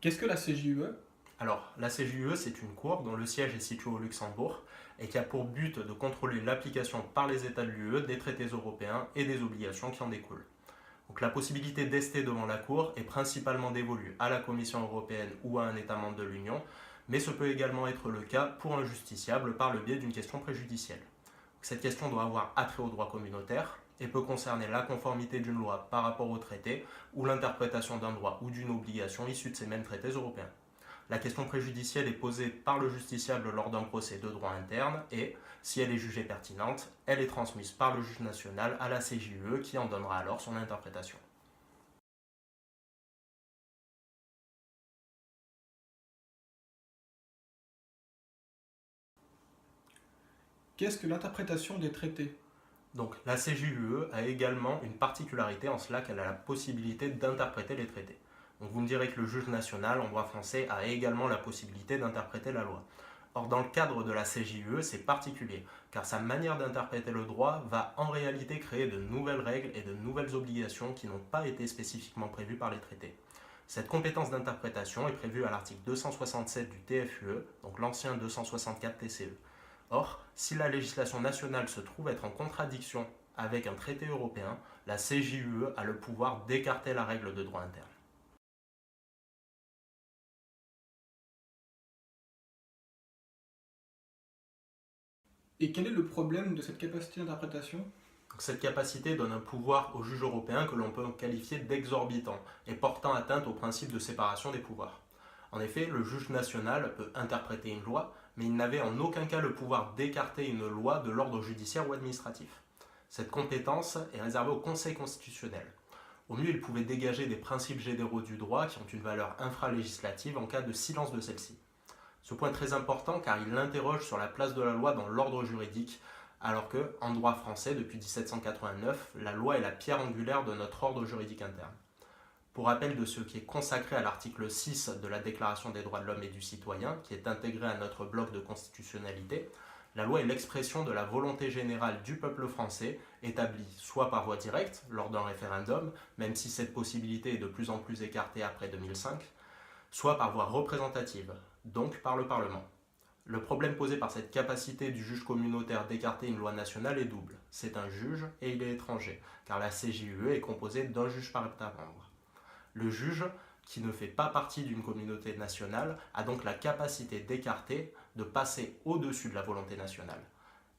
Qu'est-ce que la CJUE? Alors, la CJUE, c'est une cour dont le siège est situé au Luxembourg et qui a pour but de contrôler l'application par les États de l'UE des traités européens et des obligations qui en découlent. Donc, la possibilité d'ester devant la Cour est principalement dévolue à la Commission européenne ou à un État membre de l'Union, mais ce peut également être le cas pour un justiciable par le biais d'une question préjudicielle. Cette question doit avoir attrait au droit communautaire et peut concerner la conformité d'une loi par rapport au traité ou l'interprétation d'un droit ou d'une obligation issue de ces mêmes traités européens. La question préjudicielle est posée par le justiciable lors d'un procès de droit interne et, si elle est jugée pertinente, elle est transmise par le juge national à la CJUE qui en donnera alors son interprétation. Qu'est-ce que l'interprétation des traités? Donc la CJUE a également une particularité en cela qu'elle a la possibilité d'interpréter les traités. Donc vous me direz que le juge national en droit français a également la possibilité d'interpréter la loi. Or dans le cadre de la CJUE, c'est particulier, car sa manière d'interpréter le droit va en réalité créer de nouvelles règles et de nouvelles obligations qui n'ont pas été spécifiquement prévues par les traités. Cette compétence d'interprétation est prévue à l'article 267 du TFUE, donc l'ancien 264 TCE. Or, si la législation nationale se trouve être en contradiction avec un traité européen, la CJUE a le pouvoir d'écarter la règle de droit interne. Et quel est le problème de cette capacité d'interprétation? Donc, cette capacité donne un pouvoir au juge européen que l'on peut qualifier d'exorbitant et portant atteinte au principe de séparation des pouvoirs. En effet, le juge national peut interpréter une loi, mais il n'avait en aucun cas le pouvoir d'écarter une loi de l'ordre judiciaire ou administratif. Cette compétence est réservée au Conseil constitutionnel. Au mieux, il pouvait dégager des principes généraux du droit qui ont une valeur infralégislative en cas de silence de celle-ci. Ce point est très important car il l'interroge sur la place de la loi dans l'ordre juridique, alors que, en droit français, depuis 1789, la loi est la pierre angulaire de notre ordre juridique interne. Pour rappel de ce qui est consacré à l'article 6 de la Déclaration des droits de l'homme et du citoyen, qui est intégré à notre bloc de constitutionnalité, la loi est l'expression de la volonté générale du peuple français, établie soit par voie directe, lors d'un référendum, même si cette possibilité est de plus en plus écartée après 2005, soit par voie représentative, donc par le Parlement. Le problème posé par cette capacité du juge communautaire d'écarter une loi nationale est double. C'est un juge et il est étranger, car la CJUE est composée d'un juge par État membre. Le juge, qui ne fait pas partie d'une communauté nationale, a donc la capacité d'écarter, de passer au-dessus de la volonté nationale.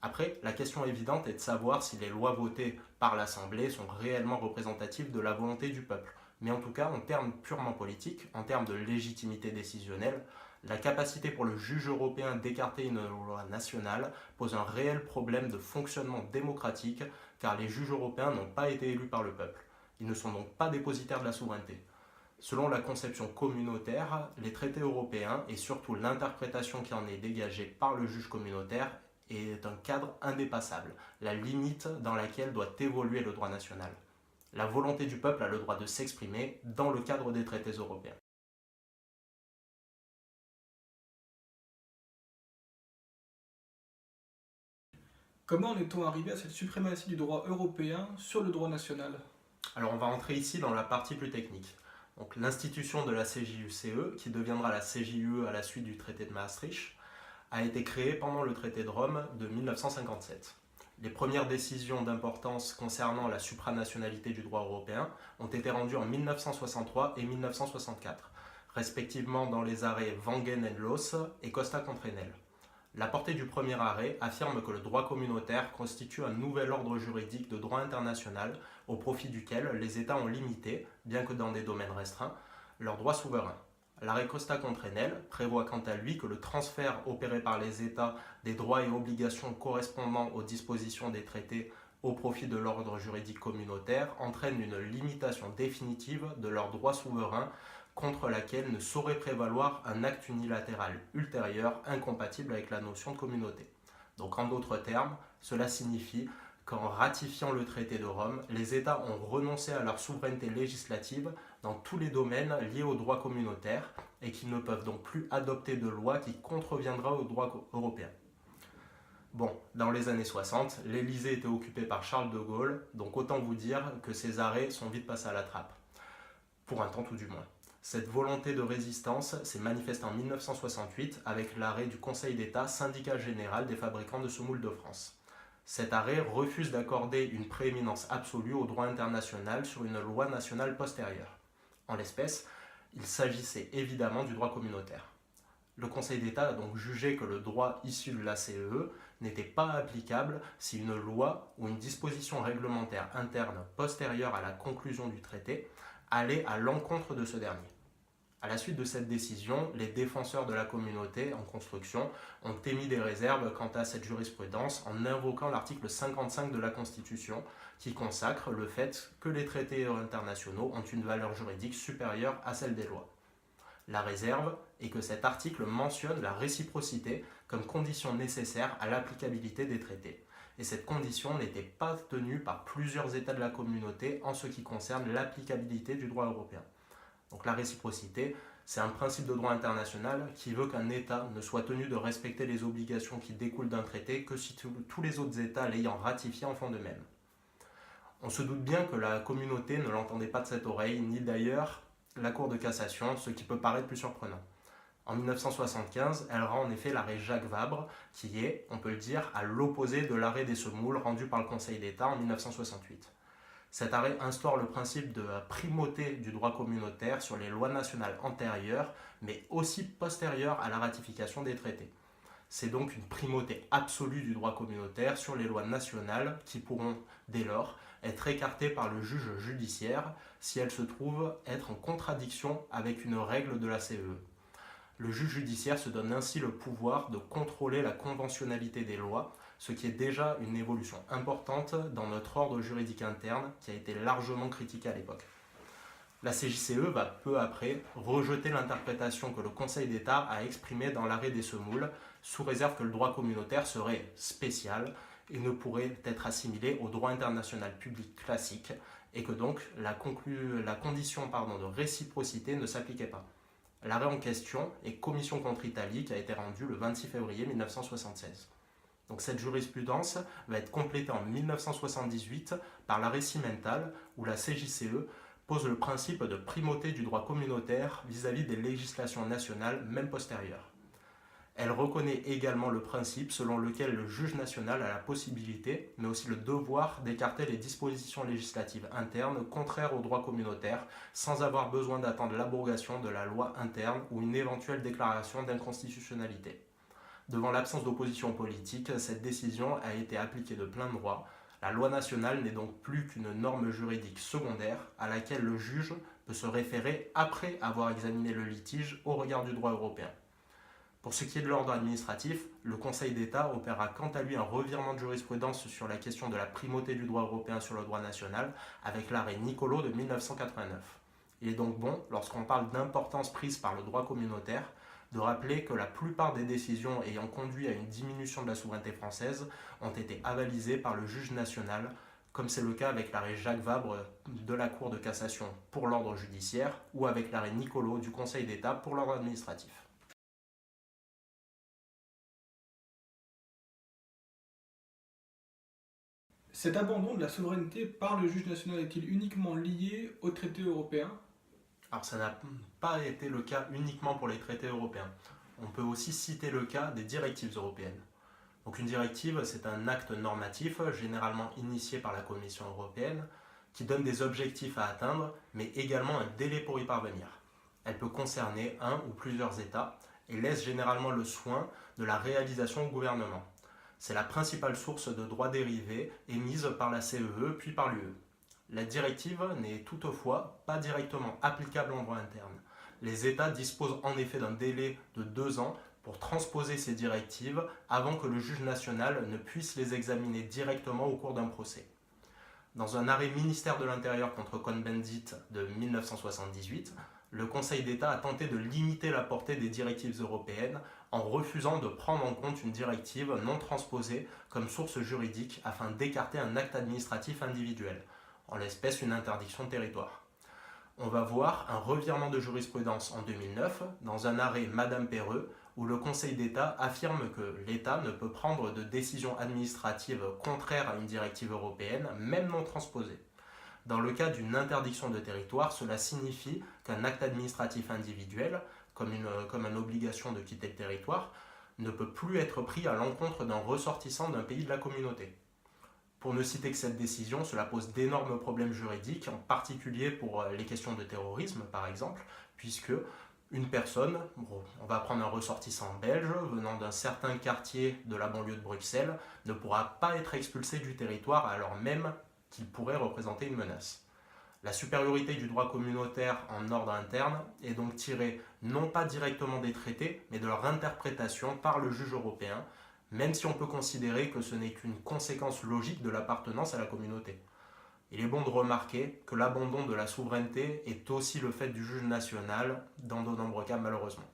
Après, la question évidente est de savoir si les lois votées par l'Assemblée sont réellement représentatives de la volonté du peuple. Mais en tout cas, en termes purement politiques, en termes de légitimité décisionnelle, la capacité pour le juge européen d'écarter une loi nationale pose un réel problème de fonctionnement démocratique, car les juges européens n'ont pas été élus par le peuple. Ils ne sont donc pas dépositaires de la souveraineté. Selon la conception communautaire, les traités européens et surtout l'interprétation qui en est dégagée par le juge communautaire est un cadre indépassable, la limite dans laquelle doit évoluer le droit national. La volonté du peuple a le droit de s'exprimer dans le cadre des traités européens. Comment en est-on arrivé à cette suprématie du droit européen sur le droit national? Alors on va entrer ici dans la partie plus technique. Donc l'institution de la CJUCE, qui deviendra la CJUE à la suite du traité de Maastricht, a été créée pendant le traité de Rome de 1957. Les premières décisions d'importance concernant la supranationalité du droit européen ont été rendues en 1963 et 1964, respectivement dans les arrêts Wangen and Loos et Costa contre Enel. La portée du premier arrêt affirme que le droit communautaire constitue un nouvel ordre juridique de droit international au profit duquel les États ont limité, bien que dans des domaines restreints, leurs droits souverains. L'arrêt Costa contre Enel prévoit quant à lui que le transfert opéré par les États des droits et obligations correspondant aux dispositions des traités au profit de l'ordre juridique communautaire entraîne une limitation définitive de leurs droits souverains contre laquelle ne saurait prévaloir un acte unilatéral ultérieur incompatible avec la notion de communauté. Donc en d'autres termes, cela signifie qu'en ratifiant le traité de Rome, les États ont renoncé à leur souveraineté législative dans tous les domaines liés au droit communautaire et qu'ils ne peuvent donc plus adopter de loi qui contreviendra au droit européen. Bon, dans les années 60, l'Élysée était occupée par Charles de Gaulle, donc autant vous dire que ces arrêts sont vite passés à la trappe, pour un temps tout du moins. Cette volonté de résistance s'est manifestée en 1968 avec l'arrêt du Conseil d'État syndicat général des fabricants de semoule de France. Cet arrêt refuse d'accorder une prééminence absolue au droit international sur une loi nationale postérieure. En l'espèce, il s'agissait évidemment du droit communautaire. Le Conseil d'État a donc jugé que le droit issu de la CEE n'était pas applicable si une loi ou une disposition réglementaire interne postérieure à la conclusion du traité allait à l'encontre de ce dernier. À la suite de cette décision, les défenseurs de la communauté en construction ont émis des réserves quant à cette jurisprudence en invoquant l'article 55 de la Constitution qui consacre le fait que les traités internationaux ont une valeur juridique supérieure à celle des lois. La réserve est que cet article mentionne la réciprocité comme condition nécessaire à l'applicabilité des traités. Et cette condition n'était pas tenue par plusieurs États de la communauté en ce qui concerne l'applicabilité du droit européen. Donc la réciprocité, c'est un principe de droit international qui veut qu'un État ne soit tenu de respecter les obligations qui découlent d'un traité que si tous les autres États l'ayant ratifié en font de même. On se doute bien que la communauté ne l'entendait pas de cette oreille, ni d'ailleurs la Cour de cassation, ce qui peut paraître plus surprenant. En 1975, elle rend en effet l'arrêt Jacques Vabre, qui est, on peut le dire, à l'opposé de l'arrêt des semoules rendu par le Conseil d'État en 1968. Cet arrêt instaure le principe de primauté du droit communautaire sur les lois nationales antérieures, mais aussi postérieures à la ratification des traités. C'est donc une primauté absolue du droit communautaire sur les lois nationales qui pourront, dès lors, être écartées par le juge judiciaire si elles se trouvent être en contradiction avec une règle de la CEE. Le juge judiciaire se donne ainsi le pouvoir de contrôler la conventionnalité des lois, ce qui est déjà une évolution importante dans notre ordre juridique interne qui a été largement critiqué à l'époque. La CJCE va peu après rejeter l'interprétation que le Conseil d'État a exprimée dans l'arrêt des semoules, sous réserve que le droit communautaire serait spécial et ne pourrait être assimilé au droit international public classique, et que donc la condition de réciprocité ne s'appliquait pas. L'arrêt en question est Commission contre Italie qui a été rendu le 26 février 1976. Donc cette jurisprudence va être complétée en 1978 par l'arrêt Cimental où la CJCE pose le principe de primauté du droit communautaire vis-à-vis des législations nationales, même postérieures. Elle reconnaît également le principe selon lequel le juge national a la possibilité, mais aussi le devoir d'écarter les dispositions législatives internes contraires au droit communautaire sans avoir besoin d'attendre l'abrogation de la loi interne ou une éventuelle déclaration d'inconstitutionnalité. Devant l'absence d'opposition politique, cette décision a été appliquée de plein droit. La loi nationale n'est donc plus qu'une norme juridique secondaire à laquelle le juge peut se référer après avoir examiné le litige au regard du droit européen. Pour ce qui est de l'ordre administratif, le Conseil d'État opérera quant à lui un revirement de jurisprudence sur la question de la primauté du droit européen sur le droit national avec l'arrêt Nicolo de 1989. Il est donc bon, lorsqu'on parle d'importance prise par le droit communautaire, de rappeler que la plupart des décisions ayant conduit à une diminution de la souveraineté française ont été avalisées par le juge national, comme c'est le cas avec l'arrêt Jacques Vabre de la Cour de cassation pour l'ordre judiciaire ou avec l'arrêt Nicolo du Conseil d'État pour l'ordre administratif. Cet abandon de la souveraineté par le juge national est-il uniquement lié au traité européen ? Alors ça n'a pas été le cas uniquement pour les traités européens. On peut aussi citer le cas des directives européennes. Donc une directive, c'est un acte normatif, généralement initié par la Commission européenne, qui donne des objectifs à atteindre, mais également un délai pour y parvenir. Elle peut concerner un ou plusieurs États et laisse généralement le soin de la réalisation au gouvernement. C'est la principale source de droits dérivés émise par la CEE puis par l'UE. La directive n'est toutefois pas directement applicable en droit interne. Les États disposent en effet d'un délai de 2 ans pour transposer ces directives avant que le juge national ne puisse les examiner directement au cours d'un procès. Dans un arrêt ministère de l'Intérieur contre Cohn-Bendit de 1978, le Conseil d'État a tenté de limiter la portée des directives européennes en refusant de prendre en compte une directive non transposée comme source juridique afin d'écarter un acte administratif individuel, en l'espèce une interdiction de territoire. On va voir un revirement de jurisprudence en 2009 dans un arrêt Madame Perreux où le Conseil d'État affirme que l'État ne peut prendre de décision administrative contraire à une directive européenne, même non transposée. Dans le cas d'une interdiction de territoire, cela signifie qu'un acte administratif individuel, comme une obligation de quitter le territoire, ne peut plus être pris à l'encontre d'un ressortissant d'un pays de la communauté. Pour ne citer que cette décision, cela pose d'énormes problèmes juridiques, en particulier pour les questions de terrorisme par exemple, puisque une personne, on va prendre un ressortissant belge venant d'un certain quartier de la banlieue de Bruxelles, ne pourra pas être expulsé du territoire alors même qu'il pourrait représenter une menace. La supériorité du droit communautaire en ordre interne est donc tirée non pas directement des traités, mais de leur interprétation par le juge européen, même si on peut considérer que ce n'est qu'une conséquence logique de l'appartenance à la communauté. Il est bon de remarquer que l'abandon de la souveraineté est aussi le fait du juge national, dans de nombreux cas malheureusement.